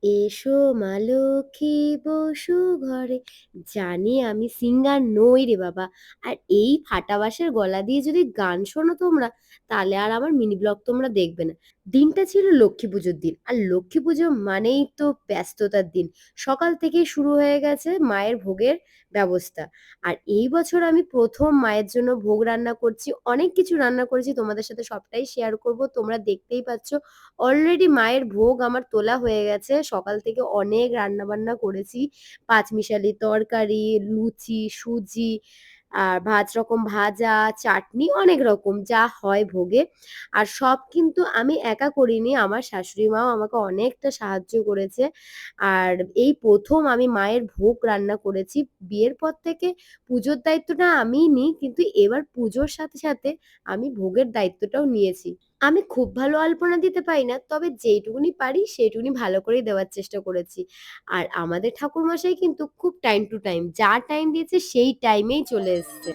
এসো মা লক্ষ্মী বসু ঘরে। জানি আমি সিঙ্গার নই রে বাবা। আর এই ফাটা বাঁশের গলা দিয়ে যদি গান শোনো তোমরা, তাহলে আর আমার মিনি ব্লগ তোমরা দেখবে না। দিনটা ছিল লক্ষ্মী পুজোর দিন। আর লক্ষ্মী পুজো মানেই তো ব্যস্ততার দিন। সকাল থেকেই শুরু হয়ে গেছে মায়ের ভোগের ব্যবস্থা। আর এই বছর আমি ১ম মায়ের জন্য ভোগ রান্না করছি। অনেক কিছু রান্না করেছি, তোমাদের সাথে সবটাই শেয়ার করব। তোমরা দেখতেই পাচ্ছ অলরেডি মায়ের ভোগ আমার তোলা হয়ে গেছে। সকাল থেকে অনেক রান্নাবান্না করেছি। পাঁচমিশালি তরকারি, লুচি, সুজি, আর ৫ রকম ভাজা, চাটনি, অনেক রকম যা হয় ভোগে। আর সব কিন্তু আমি একা করিনি। আমার শাশুড়ি মাও আমাকে অনেকটা সাহায্য করেছে। আর এই ১ম আমি মায়ের ভোগ রান্না করেছি। বিয়ের পর থেকে পুজোর দায়িত্বটা আমিই নিই। কিন্তু এবার পুজোর সাথে, সাথে আমি ভোগের দায়িত্বটাও নিয়েছি। আমি খুব ভালো আলপনা দিতে পারি না। তবে যেইটুকুনি পারি সেইটুকুনি ভালো করেই দেওয়ার চেষ্টা করেছি। আর আমাদের ঠাকুরমশাই কিন্তু খুব টাইম টু টাইম যা টাইম দিয়েছে সেই টাইমেই চলে এসছে।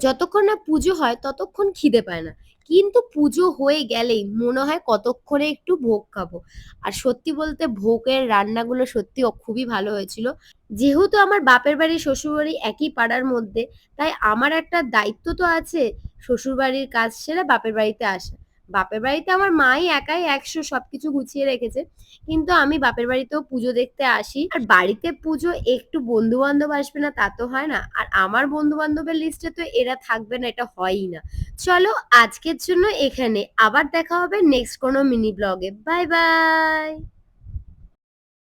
যতক্ষণ না পুজো হয় ততক্ষণ খিদে পায় না। কিন্তু পুজো হয়ে গেলেই মনে হয় কতক্ষণে একটু ভোগ খাবো। আর সত্যি বলতে ভোগের রান্নাগুলো সত্যি খুবই ভালো হয়েছিল। যেহেতু আমার বাপের বাড়ি শ্বশুরবাড়ি একই পাড়ার মধ্যে, তাই আমার একটা দায়িত্ব তো আছে শ্বশুরবাড়ির কাজ সেরে বাপের বাড়িতে আসা। বাপের বাড়িতে আমার মাই একাই ১০০ সবকিছু গুছিয়ে রেখেছে। কিন্তু আমি বাপের বাড়িতেও পুজো দেখতে আসি। আর বাড়িতে পুজো একটু বন্ধু-বান্ধব আসবে না তা তো হয় না। আর আমার বন্ধু-বান্ধবের লিস্টে তো এরা থাকবে না, এটা হয়ই না। চলো আজকের জন্য এখানে। আবার দেখা হবে নেক্সট কোনো মিনি ব্লগে। Bye, by.